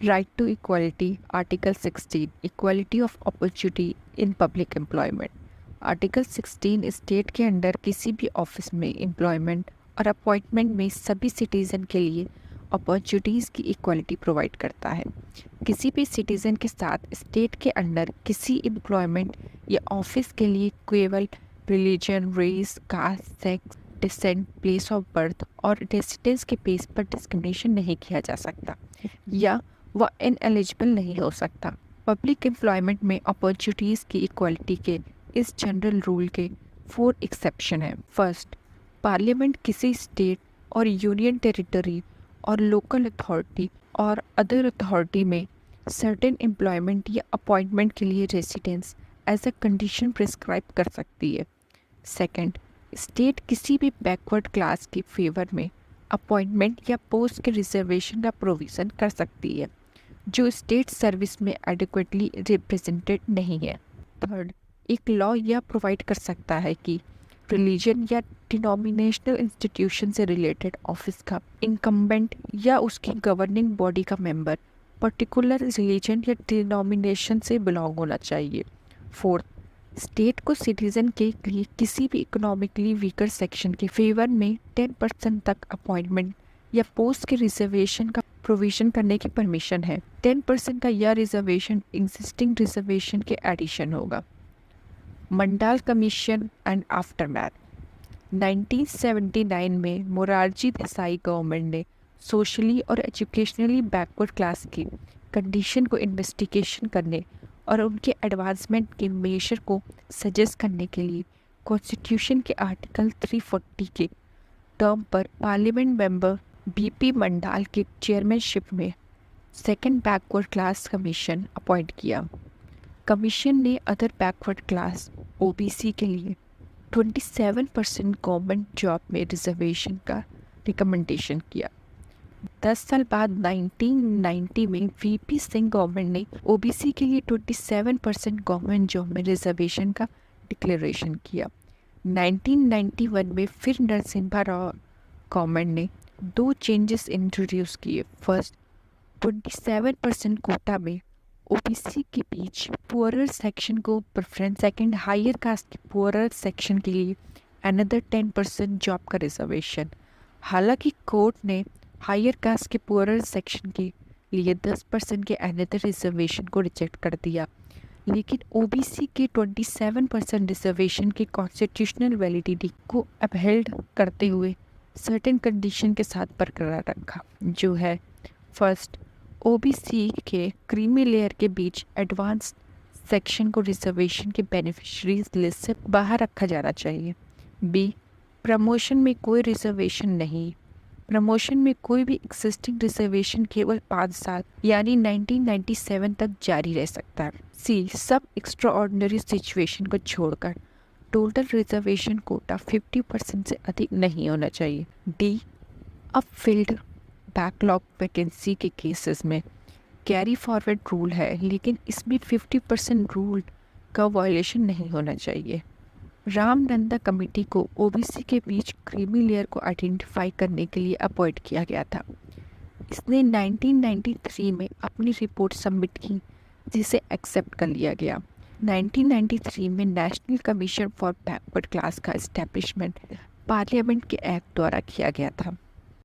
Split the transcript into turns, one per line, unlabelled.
Right to equality article 16 equality of opportunity in public employment. Article 16 state के under किसी भी office में employment और अपॉइंटमेंट में सभी सिटीज़न के लिए अपॉर्चुनिटीज़ की इक्वालिटी प्रोवाइड करता है। किसी भी सिटीज़न के साथ स्टेट के अंडर किसी एम्प्लॉयमेंट या ऑफिस के लिए केवल religion, race, caste, sex, descent, place of birth और रेसिडेंस के बेस पर डिस्क्रिमिनेशन नहीं किया जा सकता या वह इनएलिजिबल नहीं हो सकता। पब्लिक एम्प्लॉयमेंट में अपॉर्चुनिटीज़ की इक्वालिटी के इस जनरल रूल के 4 एक्सेप्शन हैं। फर्स्ट, पार्लियामेंट किसी स्टेट और यूनियन टेरिटरी और लोकल अथॉरिटी और अदर अथॉरिटी में सर्टेन एम्प्लॉयमेंट या अपॉइंटमेंट के लिए residence as a condition prescribe कर सकती है। सेकंड, स्टेट किसी भी बैकवर्ड क्लास के फेवर में अपॉइंटमेंट या पोस्ट के रिजर्वेशन का प्रोविज़न कर सकती है जो स्टेट सर्विस में एडिक्वेटली रिप्रेजेंटेड नहीं है। थर्ड, एक लॉ यह प्रोवाइड कर सकता है कि रिलीजन या डिनोमिनेशनल इंस्टीट्यूशन से रिलेटेड ऑफिस का इनकम्बेंट या उसकी गवर्निंग बॉडी का मेंबर पर्टिकुलर रिलीजन या डिनोमिनेशन से बिलोंग होना चाहिए। फोर्थ, स्टेट को सिटीजन के लिए किसी भी इकोनॉमिकली वीकर सेक्शन के फेवर में 10% तक अपॉइंटमेंट या पोस्ट के रिजर्वेशन का प्रोविजन करने की परमिशन है। 10% का यह रिजर्वेशन एग्जिस्टिंग रिजर्वेशन के एडिशन होगा। Mandal commission and aftermath. 1979 में मोरारजी देसाई गवर्नमेंट ने सोशली और एजुकेशनली बैकवर्ड क्लास की कंडीशन को इन्वेस्टिगेशन करने और उनके एडवांसमेंट के मेजर को सजेस्ट करने के लिए कॉन्स्टिट्यूशन के आर्टिकल 340 के टर्म पर पार्लियामेंट मेंबर बीपी मंडाल के चेयरमैनशिप में second backward class commission appoint किया। कमीशन ने अदर बैकवर्ड क्लास ओबीसी के लिए 27% गवर्नमेंट जॉब में रिजर्वेशन का रिकमेंडेशन किया। 10 साल बाद 1990 में वीपी सिंह गवर्नमेंट ने ओबीसी के लिए 27% गवर्नमेंट जॉब में रिजर्वेशन का डिक्लेरेशन किया। 1991 में फिर नरसिम्हा राव गवर्नमेंट ने 2 चेंजेस इंट्रोड्यूस किए। फर्स्ट, 27% कोटा में ओबीसी के बीच पुअरर सेक्शन को प्रेफरेंस। सेकंड, हायर कास्ट के पुअरर सेक्शन के लिए अनदर 10% जॉब का रिजर्वेशन। हालांकि कोर्ट ने हायर कास्ट के पुअरर सेक्शन के लिए 10% के अनदर रिजर्वेशन को रिजेक्ट कर दिया, लेकिन ओबीसी के 27% रिजर्वेशन की कॉन्स्टिट्यूशनल वैलिडिटी को अपहेल्ड करते हुए सर्टेन कंडीशन के साथ बरकरार रखा, जो है फर्स्ट, ओबीसी के क्रीमी लेयर के बीच एडवांस सेक्शन को रिजर्वेशन के बेनिफिशरीज लिस्ट से बाहर रखा जाना चाहिए। बी, प्रमोशन में कोई रिजर्वेशन नहीं। प्रमोशन में कोई भी एग्जिस्टिंग रिजर्वेशन केवल 5 साल यानी 1997 तक जारी रह सकता है। सी, सब एक्स्ट्राऑर्डिनरी सिचुएशन को छोड़कर टोटल रिजर्वेशन कोटा 50% से अधिक नहीं होना चाहिए। डी, अब फिल्ड बैकलॉग वैकेंसी के केसेस में कैरी फॉरवर्ड रूल है, लेकिन इसमें 50% रूल का वायलेशन नहीं होना चाहिए। रामनंदा कमेटी को ओबीसी के बीच क्रीमी लेयर को आइडेंटिफाई करने के लिए अपॉइंट किया गया था। इसने 1993 में अपनी रिपोर्ट सबमिट की, जिसे एक्सेप्ट कर लिया गया। 1993 में national commission for backward class का इस्टेब्लिशमेंट पार्लियामेंट के एक्ट द्वारा किया गया था।